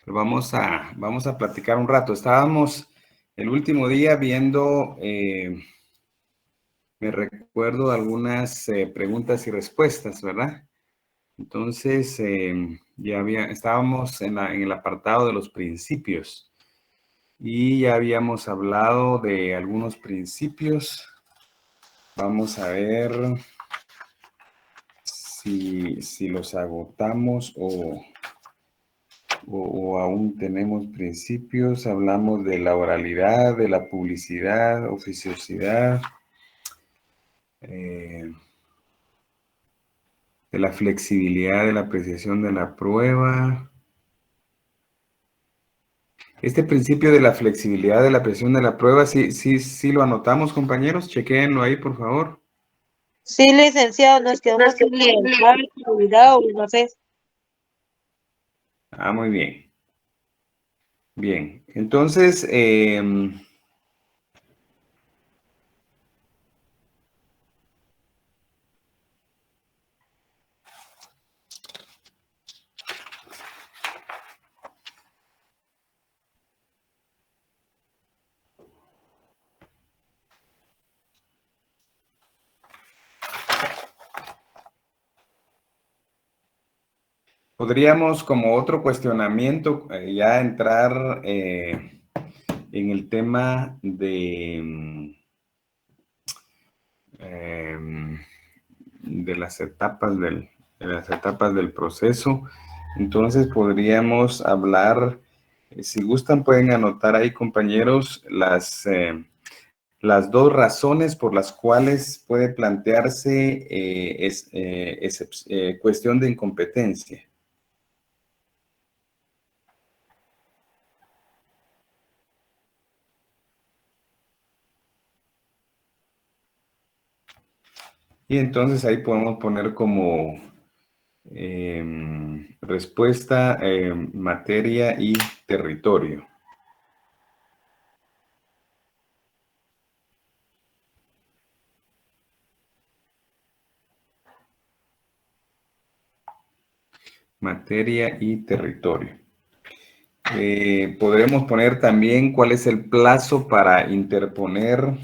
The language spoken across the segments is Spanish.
Pero vamos a platicar un rato. Estábamos el último día viendo, me recuerdo algunas preguntas y respuestas, ¿verdad? Entonces, estábamos en el apartado de los principios y ya habíamos hablado de algunos principios. Vamos a ver si los agotamos o aún tenemos principios. Hablamos de la oralidad, de la publicidad, oficiosidad, de la flexibilidad, de la apreciación de la prueba. Este principio de la flexibilidad, de la apreciación de la prueba, sí lo anotamos, compañeros. Chequéenlo ahí, por favor. Sí, licenciado, nos quedamos sin libertad, seguridad o no sé. Ah, muy bien. Bien, entonces, podríamos como otro cuestionamiento ya entrar en el tema de las etapas del proceso. Entonces podríamos hablar, si gustan pueden anotar ahí, compañeros, las dos razones por las cuales puede plantearse cuestión de incompetencia. Y entonces ahí podemos poner como respuesta, materia y territorio. Materia y territorio. Podremos poner también cuál es el plazo para interponer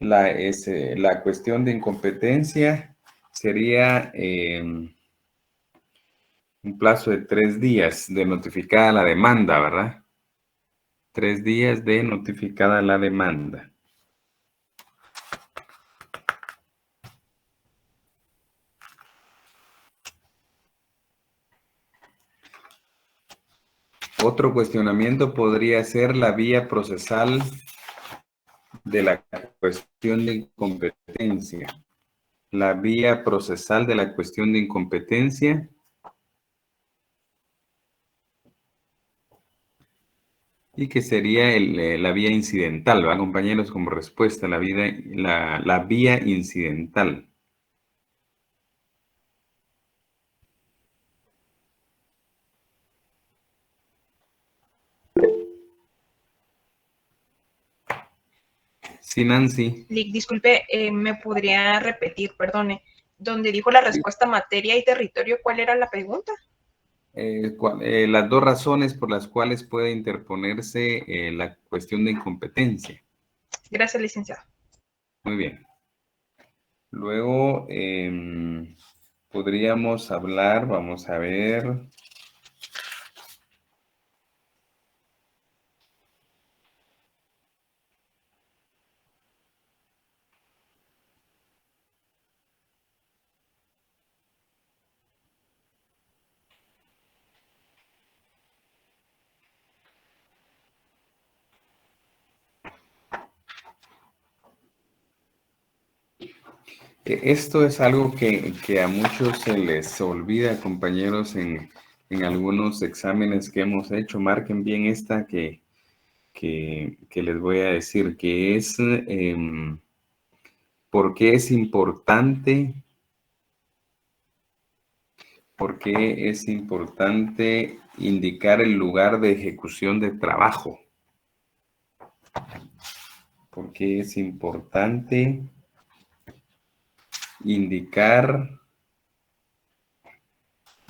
la cuestión de incompetencia. Sería un plazo de 3 días de notificada la demanda, ¿verdad? 3 días de notificada la demanda. Otro cuestionamiento podría ser la vía procesal de la cuestión de incompetencia. La vía procesal de la cuestión de incompetencia. Y que sería la vía incidental, ¿va, compañeros? Como respuesta, la vía incidental. Sí, Nancy. Disculpe, ¿me podría repetir, perdone, donde dijo la respuesta materia y territorio, cuál era la pregunta? Las dos razones por las cuales puede interponerse la cuestión de incompetencia. Gracias, licenciado. Muy bien. Luego podríamos hablar, vamos a ver. Esto es algo que a muchos se les olvida, compañeros, en algunos exámenes que hemos hecho. Marquen bien esta que les voy a decir, que es por qué es importante indicar el lugar de ejecución de trabajo. ¿Por qué es importante indicar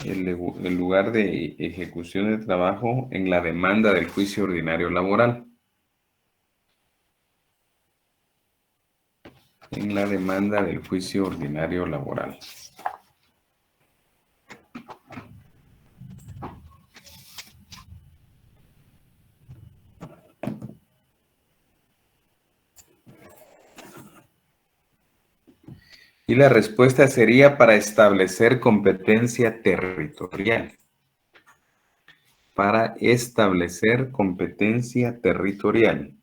el lugar de ejecución de trabajo en la demanda del juicio ordinario laboral. En la demanda del juicio ordinario laboral. Y la respuesta sería para establecer competencia territorial. Para establecer competencia territorial.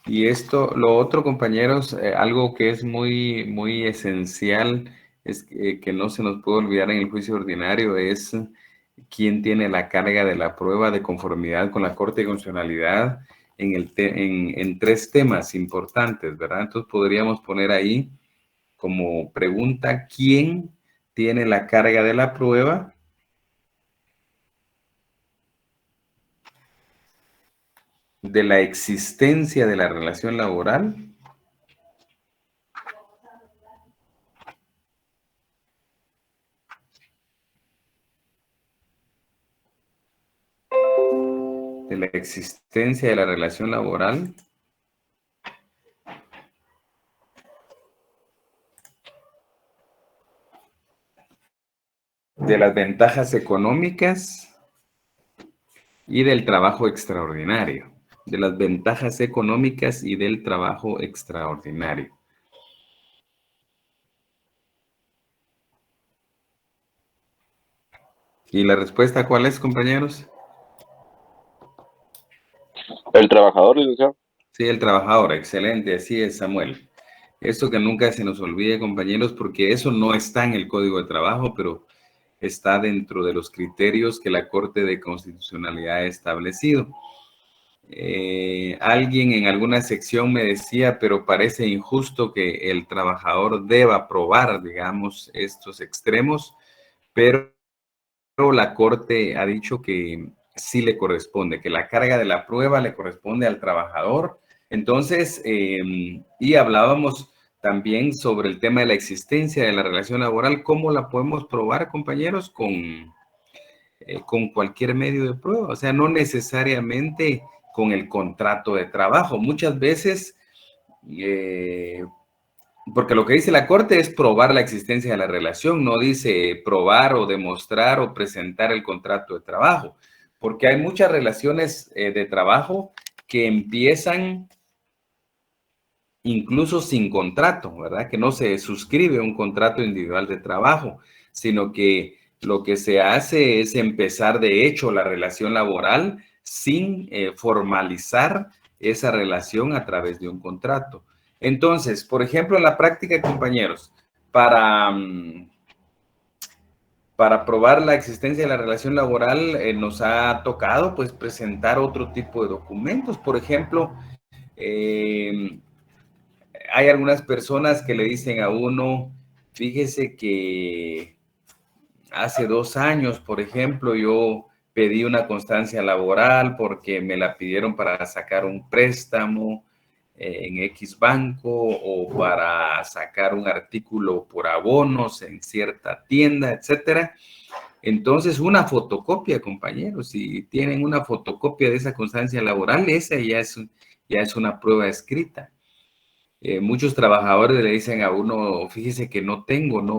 Y esto, lo otro, compañeros, algo que es muy, muy esencial, es que no se nos puede olvidar en el juicio ordinario, es quién tiene la carga de la prueba de conformidad con la Corte de Constitucionalidad en tres temas importantes, ¿verdad? Entonces podríamos poner ahí como pregunta, ¿quién tiene la carga de la prueba? De la existencia de la relación laboral de la existencia de la relación laboral de las ventajas económicas y del trabajo extraordinario, de las ventajas económicas y del trabajo extraordinario. ¿Y la respuesta cuál es, compañeros? El trabajador, licenciado. Sí, el trabajador, excelente, así es, Samuel. Esto que nunca se nos olvide, compañeros, porque eso no está en el Código de Trabajo, pero está dentro de los criterios que la Corte de Constitucionalidad ha establecido. Alguien en alguna sección me decía, pero parece injusto que el trabajador deba probar, digamos, estos extremos, pero la Corte ha dicho que sí le corresponde, que la carga de la prueba le corresponde al trabajador. Entonces, y hablábamos también sobre el tema de la existencia de la relación laboral. ¿Cómo la podemos probar, compañeros? Con cualquier medio de prueba, o sea, no necesariamente con el contrato de trabajo. Muchas veces, porque lo que dice la Corte es probar la existencia de la relación, no dice probar o demostrar o presentar el contrato de trabajo, porque hay muchas relaciones de trabajo que empiezan incluso sin contrato, ¿verdad? Que no se suscribe un contrato individual de trabajo, sino que lo que se hace es empezar de hecho la relación laboral sin formalizar esa relación a través de un contrato. Entonces, por ejemplo, en la práctica, compañeros, para probar la existencia de la relación laboral nos ha tocado pues presentar otro tipo de documentos. Por ejemplo, hay algunas personas que le dicen a uno, fíjese que hace 2 años, por ejemplo, yo pedí una constancia laboral porque me la pidieron para sacar un préstamo en X banco o para sacar un artículo por abonos en cierta tienda, etcétera. Entonces, una fotocopia, compañeros, si tienen una fotocopia de esa constancia laboral, esa ya es una prueba escrita. Muchos trabajadores le dicen a uno, fíjese que no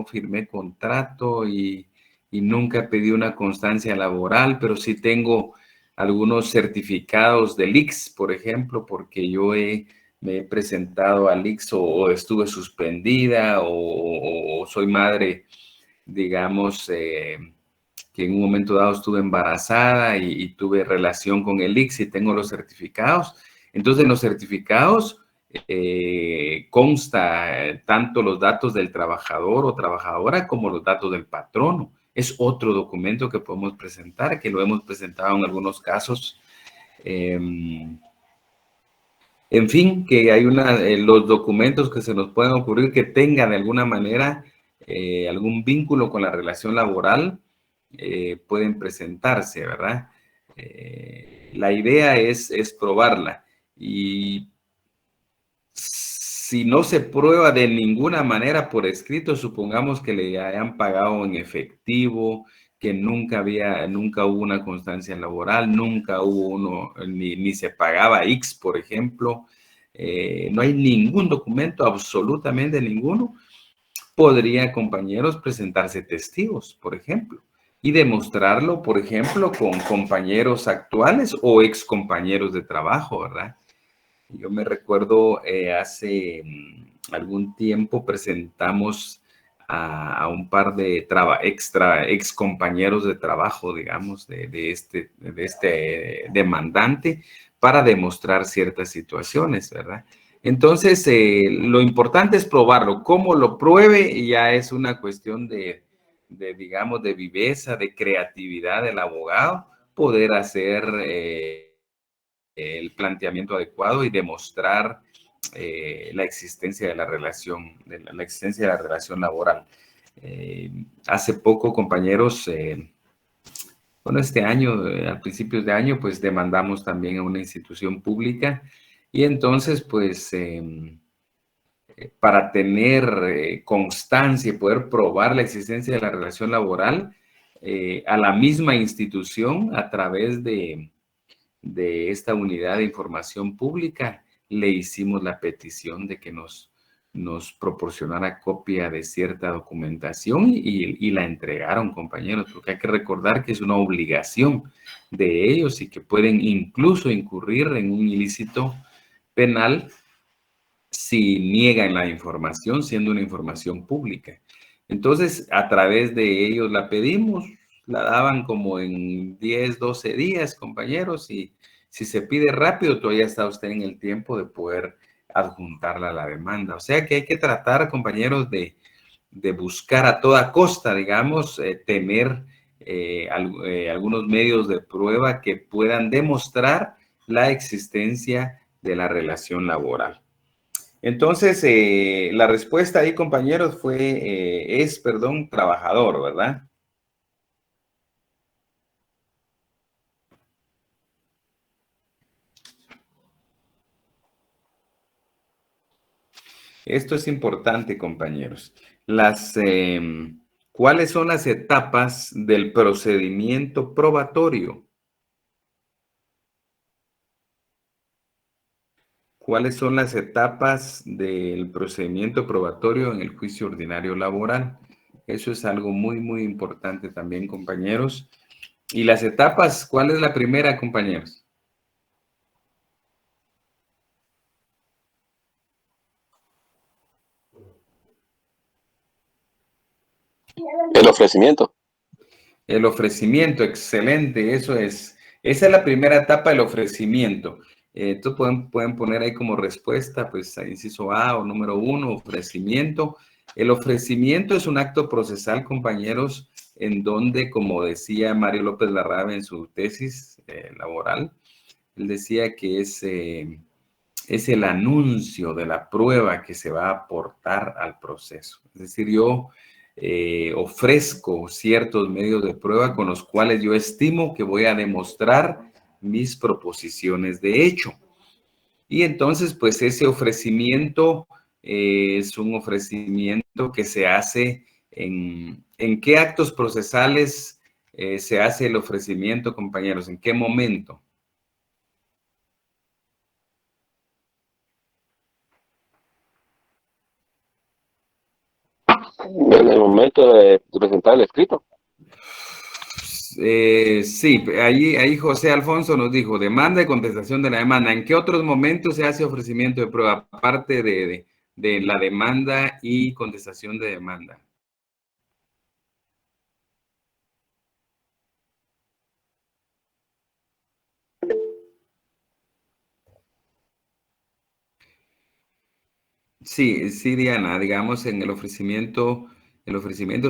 firmé contrato y nunca pedí una constancia laboral, pero sí tengo algunos certificados del ICS, por ejemplo, porque yo me he presentado al ICS o estuve suspendida o soy madre, digamos, que en un momento dado estuve embarazada y tuve relación con el ICS y tengo los certificados. Entonces, en los certificados consta tanto los datos del trabajador o trabajadora como los datos del patrono. Es otro documento que podemos presentar, que lo hemos presentado en algunos casos En fin, que hay los documentos que se nos pueden ocurrir que tengan de alguna manera algún vínculo con la relación laboral, pueden presentarse, ¿verdad? La idea es probarla. Y si no se prueba de ninguna manera por escrito, supongamos que le hayan pagado en efectivo, que nunca hubo una constancia laboral, nunca hubo uno, ni se pagaba X, por ejemplo, no hay ningún documento, absolutamente ninguno, podría, compañeros, presentarse testigos, por ejemplo, y demostrarlo, por ejemplo, con compañeros actuales o ex compañeros de trabajo, ¿verdad? Yo me recuerdo hace algún tiempo presentamos a un par de ex compañeros de trabajo, digamos, de este demandante para demostrar ciertas situaciones, ¿verdad? Entonces, lo importante es probarlo. Cómo lo pruebe ya es una cuestión digamos, de viveza, de creatividad del abogado, poder hacer el planteamiento adecuado y demostrar la existencia de la relación, laboral. Hace poco, compañeros, bueno, este año, a principios de año, pues demandamos también a una institución pública y entonces, pues, para tener constancia y poder probar la existencia de la relación laboral, a la misma institución, a través de esta unidad de información pública, le hicimos la petición de que nos proporcionara copia de cierta documentación y la entregaron, compañeros, porque hay que recordar que es una obligación de ellos y que pueden incluso incurrir en un ilícito penal si niegan la información, siendo una información pública. Entonces, a través de ellos la pedimos, la daban como en 10, 12 días, compañeros, y si se pide rápido, todavía está usted en el tiempo de poder adjuntarla a la demanda. O sea que hay que tratar, compañeros, de buscar a toda costa, digamos, tener algunos medios de prueba que puedan demostrar la existencia de la relación laboral. Entonces, la respuesta ahí, compañeros, es, trabajador, ¿verdad? Esto es importante, compañeros. ¿Cuáles son las etapas del procedimiento probatorio? ¿Cuáles son las etapas del procedimiento probatorio en el juicio ordinario laboral? Eso es algo muy, muy importante también, compañeros. Y las etapas, ¿cuál es la primera, compañeros? El ofrecimiento. El ofrecimiento, excelente, eso es. Esa es la primera etapa del ofrecimiento. Entonces pueden poner ahí como respuesta, pues, inciso A o número 1, ofrecimiento. El ofrecimiento es un acto procesal, compañeros, en donde, como decía Mario López Larrabe en su tesis laboral, él decía que es el anuncio de la prueba que se va a aportar al proceso. Es decir, yo ofrezco ciertos medios de prueba con los cuales yo estimo que voy a demostrar mis proposiciones de hecho. Y entonces, pues ese ofrecimiento es un ofrecimiento que se hace ¿en qué actos procesales se hace el ofrecimiento, compañeros? ¿En qué momento? En el momento de presentar el escrito. Sí, ahí José Alfonso nos dijo, demanda y contestación de la demanda. ¿En qué otros momentos se hace ofrecimiento de prueba, aparte de la demanda y contestación de demanda? Sí, sí, Diana, digamos en el ofrecimiento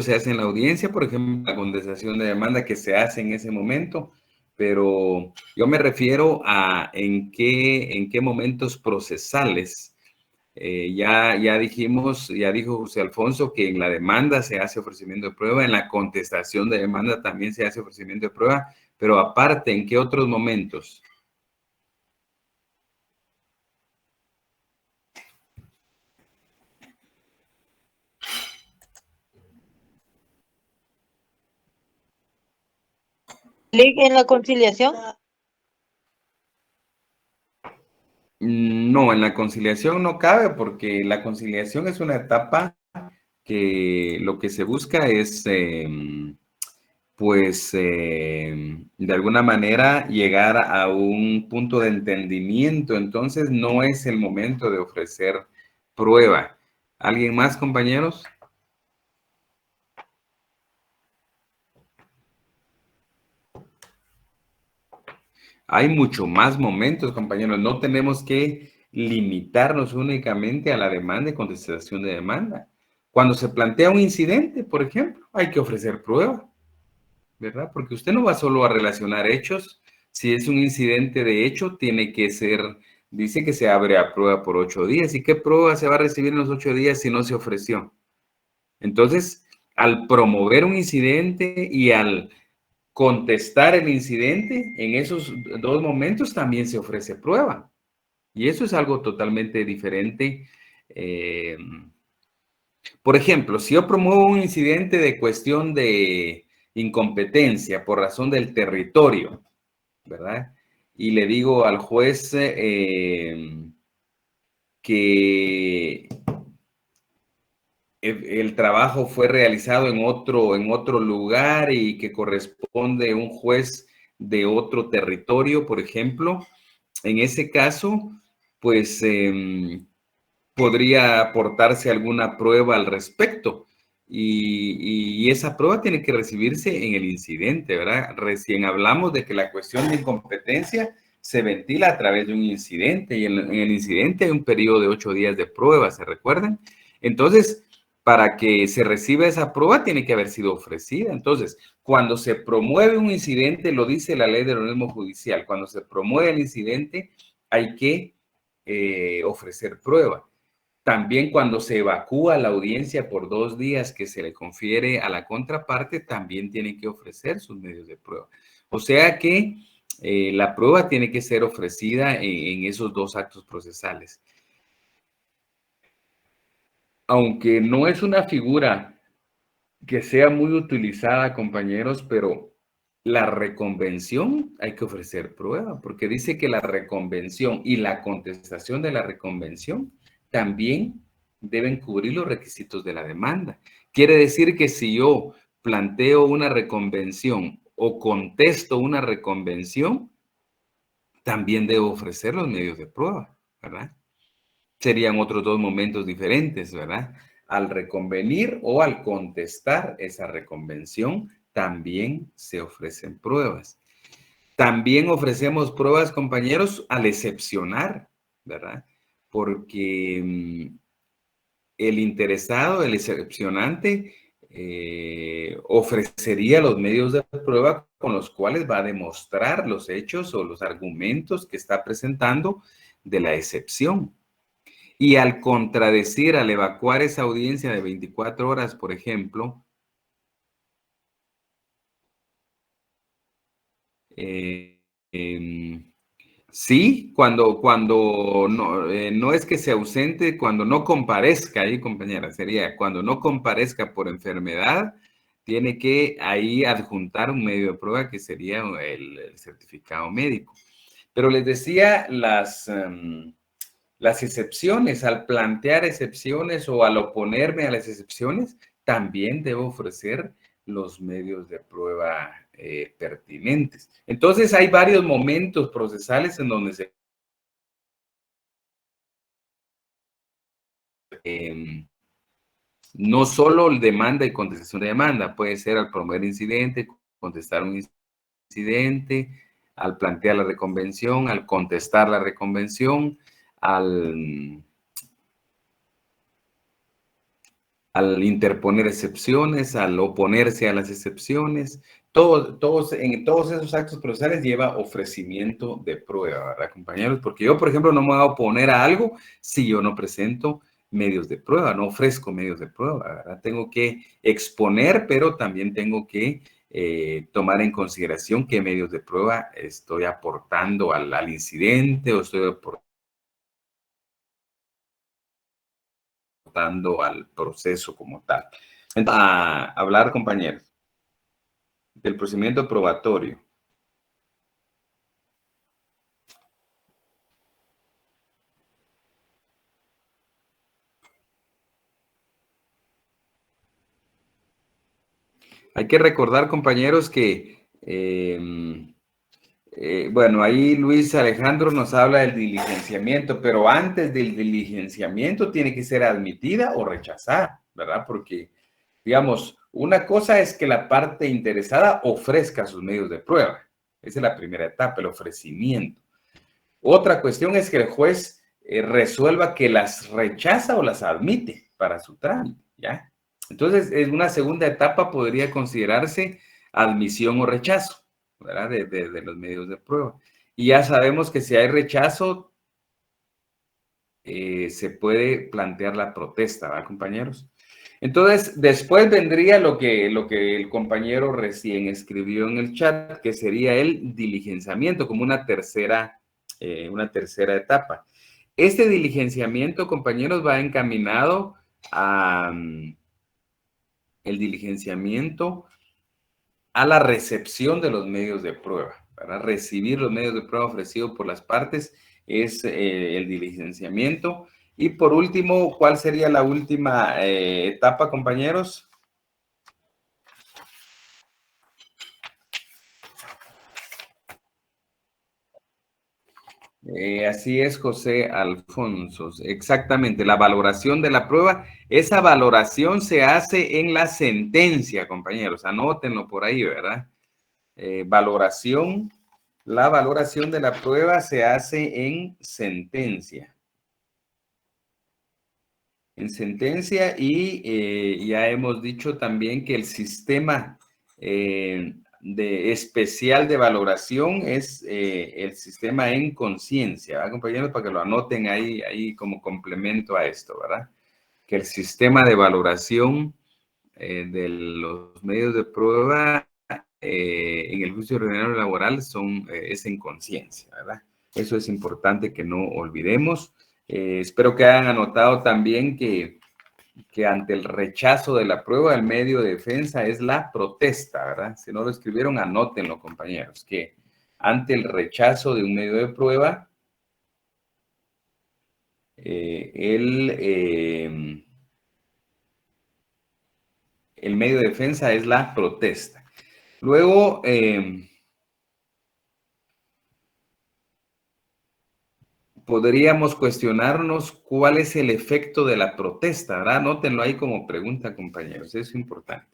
se hace en la audiencia, por ejemplo, la contestación de demanda que se hace en ese momento, Pero yo me refiero a en qué momentos procesales. Ya dijimos, ya dijo José Alfonso que en la demanda se hace ofrecimiento de prueba, en la contestación de demanda también se hace ofrecimiento de prueba, pero aparte, ¿en qué otros momentos? En la conciliación. No, en la conciliación no cabe porque la conciliación es una etapa que lo que se busca es, pues, de alguna manera llegar a un punto de entendimiento. Entonces, no es el momento de ofrecer prueba. ¿Alguien más, compañeros? Hay mucho más momentos, compañeros. No tenemos que limitarnos únicamente a la demanda y contestación de demanda. Cuando se plantea un incidente, por ejemplo, hay que ofrecer prueba, ¿verdad? Porque usted no va solo a relacionar hechos. Si es un incidente de hecho, tiene que ser, dice que se abre a prueba por 8 días. ¿Y qué prueba se va a recibir en los 8 días si no se ofreció? Entonces, al promover un incidente y al contestar el incidente, en esos dos momentos también se ofrece prueba. Y eso es algo totalmente diferente. Por ejemplo, si yo promuevo un incidente de cuestión de incompetencia por razón del territorio, ¿verdad? Y le digo al juez que el trabajo fue realizado en otro lugar y que corresponde un juez de otro territorio, por ejemplo, en ese caso, pues podría aportarse alguna prueba al respecto. Y esa prueba tiene que recibirse en el incidente, ¿verdad? Recién hablamos de que la cuestión de incompetencia se ventila a través de un incidente y en el incidente hay un periodo de 8 días de prueba, ¿se recuerdan? Entonces, para que se reciba esa prueba tiene que haber sido ofrecida. Entonces, cuando se promueve un incidente, lo dice la ley del organismo judicial, cuando se promueve el incidente hay que ofrecer prueba. También cuando se evacúa la audiencia por 2 días que se le confiere a la contraparte, también tiene que ofrecer sus medios de prueba. O sea que la prueba tiene que ser ofrecida en esos 2 actos procesales. Aunque no es una figura que sea muy utilizada, compañeros, pero la reconvención hay que ofrecer prueba, porque dice que la reconvención y la contestación de la reconvención también deben cubrir los requisitos de la demanda. Quiere decir que si yo planteo una reconvención o contesto una reconvención, también debo ofrecer los medios de prueba, ¿verdad? Serían otros 2 momentos diferentes, ¿verdad? Al reconvenir o al contestar esa reconvención, también se ofrecen pruebas. También ofrecemos pruebas, compañeros, al excepcionar, ¿verdad? Porque el interesado, el excepcionante, ofrecería los medios de prueba con los cuales va a demostrar los hechos o los argumentos que está presentando de la excepción. Y al contradecir, al evacuar esa audiencia de 24 horas, por ejemplo, sí, cuando no es que se ausente, cuando no comparezca, ahí compañera, sería cuando no comparezca por enfermedad, tiene que ahí adjuntar un medio de prueba que sería el certificado médico. Pero les decía las excepciones, al plantear excepciones o al oponerme a las excepciones, también debo ofrecer los medios de prueba pertinentes. Entonces, hay varios momentos procesales en donde se no solo demanda y contestación de demanda, puede ser al promover incidente, contestar un incidente, al plantear la reconvención, al contestar la reconvención, al al interponer excepciones, al oponerse a las excepciones. En todos esos actos procesales lleva ofrecimiento de prueba, ¿verdad, compañeros? Porque yo, por ejemplo, no me voy a oponer a algo si yo no presento medios de prueba, no ofrezco medios de prueba, ¿verdad? Tengo que exponer, pero también tengo que tomar en consideración qué medios de prueba estoy aportando al incidente o estoy aportando al proceso como tal. Entonces, a hablar, compañeros, del procedimiento probatorio. Hay que recordar, compañeros, que, bueno, ahí Luis Alejandro nos habla del diligenciamiento, pero antes del diligenciamiento tiene que ser admitida o rechazada, ¿verdad? Porque, digamos, una cosa es que la parte interesada ofrezca sus medios de prueba. Esa es la primera etapa, el ofrecimiento. Otra cuestión es que el juez resuelva que las rechaza o las admite para su trámite, ¿ya? Entonces, en una segunda etapa podría considerarse admisión o rechazo, ¿verdad? De los medios de prueba. Y ya sabemos que si hay rechazo, se puede plantear la protesta, ¿verdad, compañeros? Entonces, después vendría lo que el compañero recién escribió en el chat, que sería el diligenciamiento como una tercera etapa. Este diligenciamiento, compañeros, va encaminado a el diligenciamiento a la recepción de los medios de prueba. Para recibir los medios de prueba ofrecidos por las partes es el diligenciamiento. Y por último, ¿cuál sería la última etapa, compañeros? Así es, José Alfonso. Exactamente, la valoración de la prueba. Esa valoración se hace en la sentencia, compañeros. Anótenlo por ahí, ¿verdad? La valoración de la prueba se hace en sentencia. En sentencia y ya hemos dicho también que el sistema especial de valoración es el sistema en conciencia, ¿verdad, compañeros? Para que lo anoten ahí como complemento a esto, ¿verdad? Que el sistema de valoración de los medios de prueba en el juicio ordinario laboral es en conciencia, ¿verdad? Eso es importante que no olvidemos. Espero que hayan anotado también que ante el rechazo de la prueba, el medio de defensa es la protesta, ¿verdad? Si no lo escribieron, anótenlo, compañeros, que ante el rechazo de un medio de prueba, el medio de defensa es la protesta. Luego, podríamos cuestionarnos cuál es el efecto de la protesta, ¿verdad? Anótenlo ahí como pregunta, compañeros, eso es importante.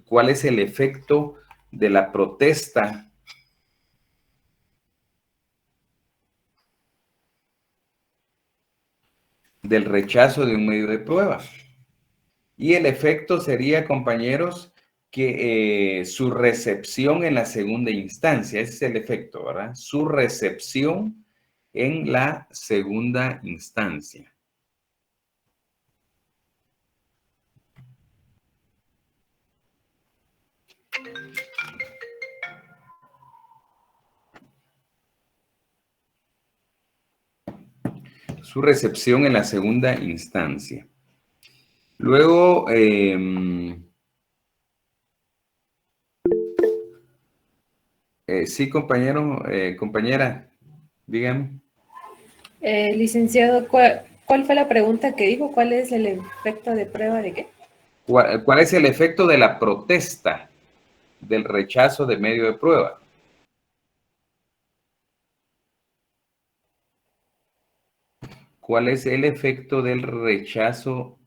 ¿Cuál es el efecto de la protesta del rechazo de un medio de prueba? Y el efecto sería, compañeros, que su recepción en la segunda instancia, ese es el efecto, ¿verdad? Su recepción en la segunda instancia. Su recepción en la segunda instancia. Luego, sí, compañero, compañera, dígame. Licenciado, ¿cuál fue la pregunta que dijo? ¿Cuál es el efecto de prueba de qué? ¿Cuál es el efecto de la protesta del rechazo de medio de prueba? ¿Cuál es el efecto del rechazo?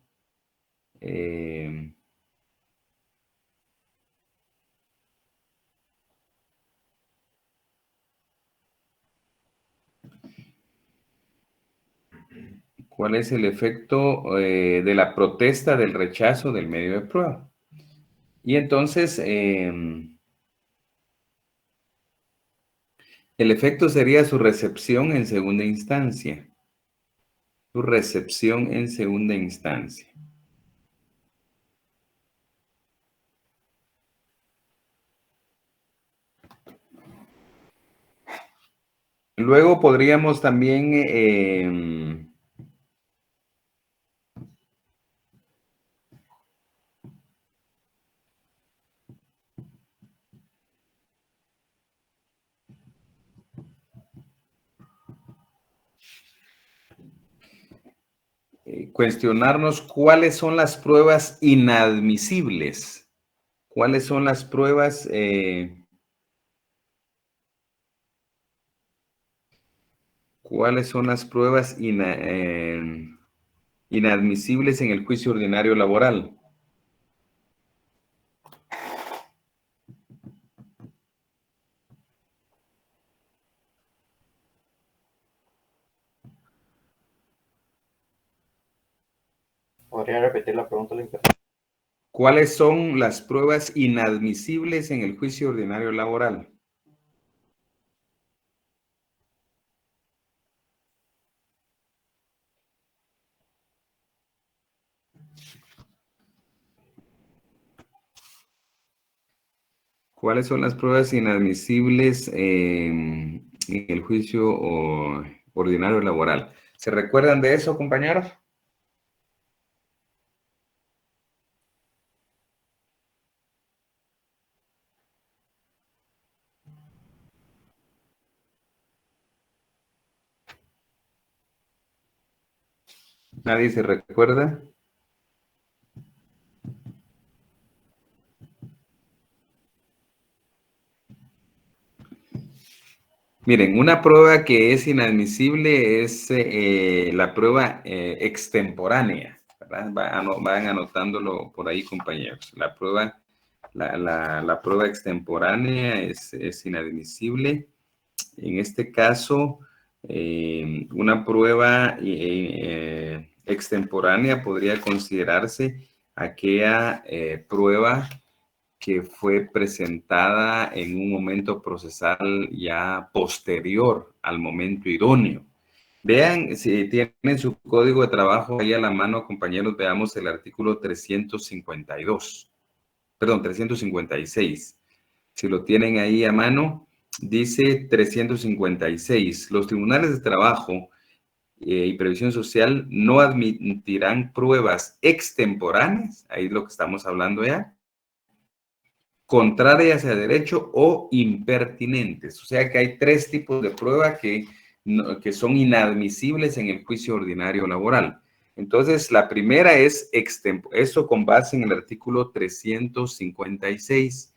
¿Cuál es el efecto de la protesta del rechazo del medio de prueba? Y entonces, el efecto sería su recepción en segunda instancia. Su recepción en segunda instancia. Luego podríamos también cuestionarnos cuáles son las pruebas inadmisibles. ¿Cuáles son las pruebas inadmisibles en el juicio ordinario laboral? ¿Podría repetir la pregunta? ¿Cuáles son las pruebas inadmisibles en el juicio ordinario laboral? ¿Cuáles son las pruebas inadmisibles en el juicio ordinario laboral? ¿Se recuerdan de eso, compañeros? ¿Nadie se recuerda? Miren, una prueba que es inadmisible es la prueba extemporánea, ¿verdad? Van anotándolo por ahí, compañeros. La prueba extemporánea es inadmisible. En este caso, una prueba extemporánea podría considerarse aquella prueba que fue presentada en un momento procesal ya posterior al momento idóneo. Vean, si tienen su código de trabajo ahí a la mano, compañeros, veamos el artículo 356. Si lo tienen ahí a mano, dice 356. Los tribunales de trabajo y previsión social no admitirán pruebas extemporáneas, ahí es lo que estamos hablando ya, contrarias a derecho o impertinentes. O sea que hay tres tipos de prueba que son inadmisibles en el juicio ordinario laboral. Entonces, la primera es eso con base en el artículo 356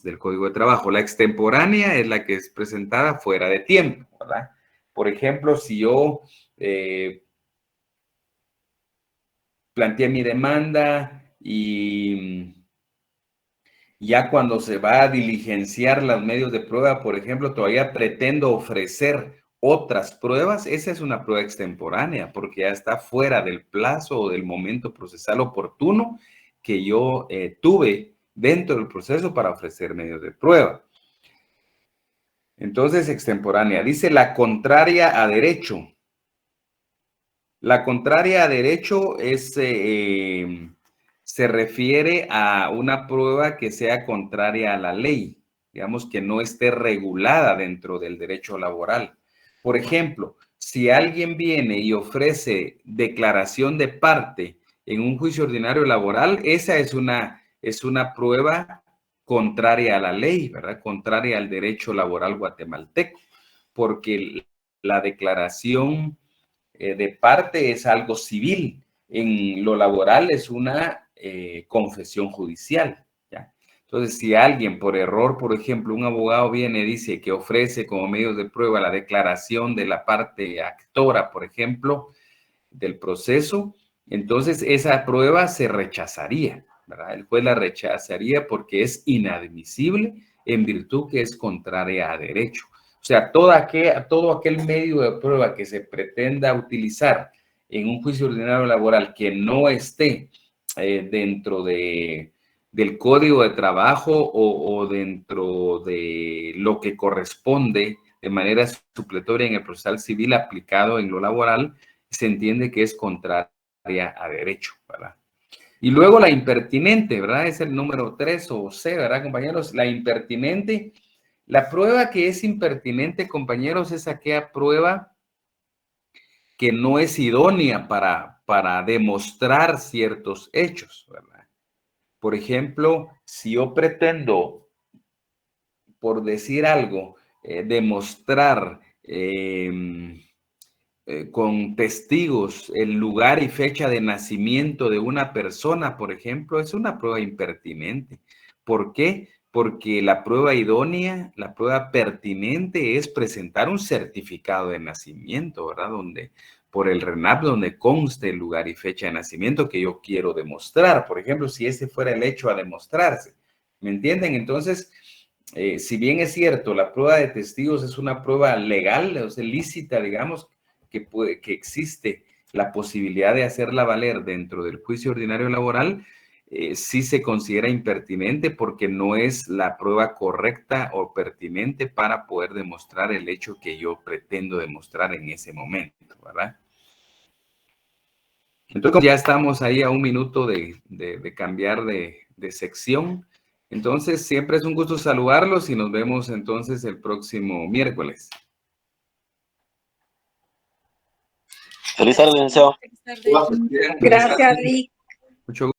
del Código de Trabajo. La extemporánea es la que es presentada fuera de tiempo, ¿verdad? Por ejemplo, si yo planteé mi demanda y ya cuando se va a diligenciar los medios de prueba, por ejemplo, todavía pretendo ofrecer otras pruebas, esa es una prueba extemporánea, porque ya está fuera del plazo o del momento procesal oportuno que yo tuve dentro del proceso para ofrecer medios de prueba. Entonces, extemporánea. Dice la contraria a derecho. La contraria a derecho es... se refiere a una prueba que sea contraria a la ley, digamos que no esté regulada dentro del derecho laboral. Por ejemplo, si alguien viene y ofrece declaración de parte en un juicio ordinario laboral, esa es una prueba contraria a la ley, ¿verdad? Contraria al derecho laboral guatemalteco, porque la declaración de parte es algo civil. En lo laboral es una confesión judicial, ¿ya? Entonces, si alguien por error, por ejemplo, un abogado viene y dice que ofrece como medios de prueba la declaración de la parte actora, por ejemplo, del proceso, entonces esa prueba se rechazaría, ¿verdad? El juez la rechazaría porque es inadmisible en virtud que es contraria a derecho. O sea, todo aquel medio de prueba que se pretenda utilizar en un juicio ordinario laboral que no esté dentro del código de trabajo o dentro de lo que corresponde de manera supletoria en el procesal civil aplicado en lo laboral, se entiende que es contraria a derecho, ¿verdad? Y luego la impertinente, ¿verdad? Es el número 3 o C, ¿verdad, compañeros? La impertinente, la prueba que es impertinente, compañeros, es aquella prueba que no es idónea para demostrar ciertos hechos, ¿verdad? Por ejemplo, si yo pretendo, por decir algo, demostrar con testigos el lugar y fecha de nacimiento de una persona, por ejemplo, es una prueba impertinente. ¿Por qué? Porque la prueba idónea, la prueba pertinente es presentar un certificado de nacimiento, ¿verdad? Donde, por el RENAP, donde conste el lugar y fecha de nacimiento que yo quiero demostrar. Por ejemplo, si ese fuera el hecho a demostrarse. ¿Me entienden? Entonces, si bien es cierto, la prueba de testigos es una prueba legal, o sea, lícita, digamos, que existe la posibilidad de hacerla valer dentro del juicio ordinario laboral, sí se considera impertinente porque no es la prueba correcta o pertinente para poder demostrar el hecho que yo pretendo demostrar en ese momento, ¿verdad? Entonces ya estamos ahí a un minuto de cambiar de sección. Entonces siempre es un gusto saludarlos y nos vemos entonces el próximo miércoles. Feliz tarde, licenciado. Gracias, Rick. Mucho gusto.